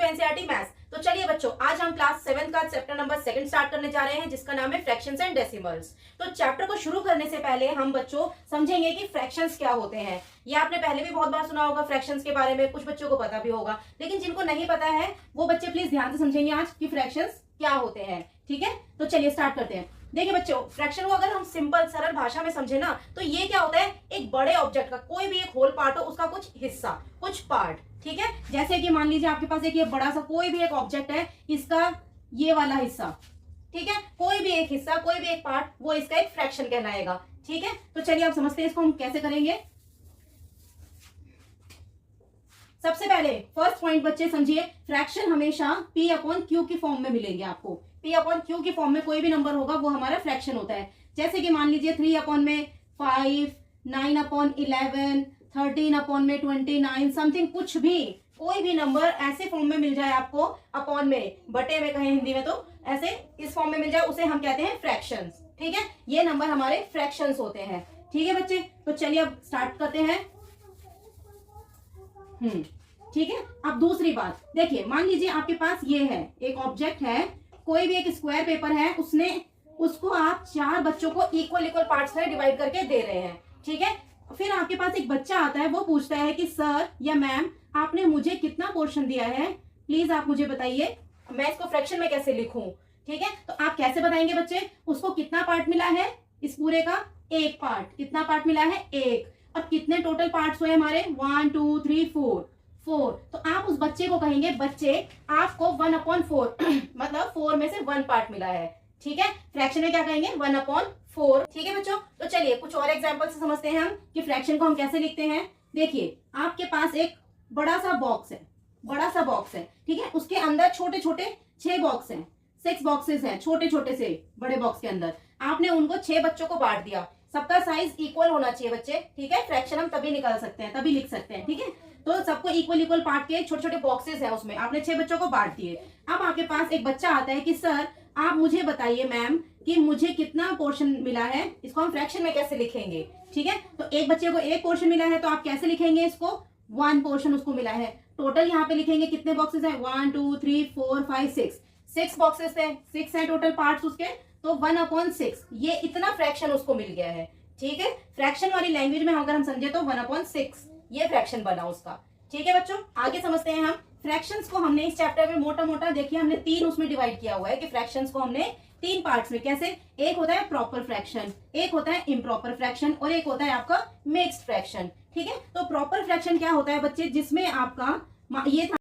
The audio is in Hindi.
To NCERT maths. तो चलिए बच्चों, आज हम क्लास 7 का चैप्टर नंबर 2 स्टार्ट करने जा रहे हैं, जिसका नाम है फ्रैक्शंस एंड डेसिमल्स। तो चैप्टर को शुरू करने से पहले हम बच्चों समझेंगे कि फ्रैक्शंस क्या होते हैं। ये आपने पहले भी बहुत बार सुना होगा फ्रैक्शंस के बारे में, कुछ बच्चों को पता भी होगा, लेकिन जिनको नहीं पता है वो बच्चे प्लीज ध्यान से समझेंगे आज कि फ्रैक्शंस क्या होते हैं। ठीक है, तो चलिए स्टार्ट करते हैं। देखिए बच्चों, फ्रैक्शन को अगर हम सिंपल सरल भाषा में समझे ना, तो ये क्या होता है, एक बड़े ऑब्जेक्ट का कोई भी एक होल पार्ट हो, उसका कुछ हिस्सा, कुछ पार्ट। ठीक है, जैसे कि मान लीजिए आपके पास एक ये बड़ा सा कोई भी एक ऑब्जेक्ट है, इसका ये वाला हिस्सा, ठीक है, कोई भी एक हिस्सा, कोई भी एक पार्ट, वो इसका एक फ्रैक्शन कहलाएगा। ठीक है, तो चलिए आप समझते हैं इसको हम कैसे करेंगे। सबसे पहले फर्स्ट पॉइंट बच्चे समझिए, फ्रैक्शन हमेशा P अपॉन Q की फॉर्म में मिलेंगे आपको। P अपॉन Q की फॉर्म में कोई भी नंबर होगा वो हमारा फ्रैक्शन होता है। जैसे कि मान लीजिए 3 अपॉन में 5, 9 अपॉन 11, 13 अपॉन में 29, समथिंग, कुछ भी कोई भी नंबर ऐसे फॉर्म में मिल जाए आपको, अपॉन में, बटे में कहें हिंदी में, तो ऐसे इस फॉर्म में मिल जाए, उसे हम कहते हैं फ्रैक्शंस। ठीक है, ये नंबर हमारे फ्रैक्शंस होते हैं। ठीक है बच्चे, तो चलिए अब स्टार्ट करते हैं। ठीक है, अब दूसरी बात देखिए, मान लीजिए आपके पास ये है, एक ऑब्जेक्ट है, कोई भी एक स्क्वायर पेपर है, उसको आप 4 बच्चों को इक्वल पार्ट्स में डिवाइड करके दे रहे हैं। ठीक है, फिर आपके पास एक बच्चा आता है, वो पूछता है कि सर या मैम, आपने मुझे कितना पोर्शन दिया है, प्लीज आप मुझे बताइए, मैं इसको फ्रैक्शन में कैसे लिखूं। ठीक है, तो आप कैसे बताएंगे बच्चे, उसको कितना पार्ट मिला है, इस पूरे का एक पार्ट, कितना पार्ट मिला है, एक। अब कितने टोटल पार्ट्स हुए हमारे, 1 2 3 4, तो आप उस बच्चे को कहेंगे, बच्चे आपको 1/4 मतलब 4 में से 1 पार्ट मिला है। ठीक है, फ्रैक्शन में क्या कहेंगे, 1/4। ठीक है बच्चों, तो चलिए कुछ और एग्जांपल से समझते हैं हम कि फ्रैक्शन को हम कैसे लिखते हैं। देखिए, आपके पास एक बड़ा सा बॉक्स है, ठीक है, उसके अंदर छोटे छोटे 6 बॉक्स हैं, 6 बॉक्सेस हैं, छोटे छोटे से बड़े बॉक्स के अंदर आपने उनको 6 बच्चों को बांट दिया। सबका साइज इक्वल होना चाहिए बच्चे। ठीक है, फ्रैक्शन हम तभी निकाल सकते हैं, तभी लिख सकते हैं। ठीक है, तो सबको इक्वल पार्ट के छोटे छोटे बॉक्सेस हैं, उसमें आपने 6 बच्चों को बांट दिए। अब आपके पास एक बच्चा आता है कि सर आप मुझे बताइए मैम कि मुझे कितना पोर्शन मिला है, इसको हम फ्रैक्शन में कैसे लिखेंगे। ठीक है, तो एक बच्चे को एक पोर्शन मिला है, तो आप कैसे लिखेंगे इसको, 1 पोर्शन उसको मिला है। टोटल यहाँ पे लिखेंगे कितने बॉक्सेस है, 1 2 3 4 5 6 बॉक्सेस है, 6 है टोटल पार्ट्स उसके, तो 1/6, ये इतना फ्रैक्शन उसको मिल गया है। ठीक है, फ्रैक्शन वाली लैंग्वेज में अगर हम समझे तो 1/6 ये फ्रैक्शन बना उसका। ठीक है बच्चों, आगे समझते हैं हम। फ्रैक्शंस को हमने इस चैप्टर में मोटा मोटा देखिए हमने 3 उसमें डिवाइड किया हुआ है कि फ्रैक्शंस को हमने 3 पार्ट्स में, कैसे, एक होता है प्रॉपर फ्रैक्शन, एक होता है इम्प्रॉपर फ्रैक्शन, और एक होता है आपका मिक्स्ड फ्रैक्शन। ठीक है, तो प्रॉपर फ्रैक्शन क्या होता है बच्चे, जिसमें आपका ये था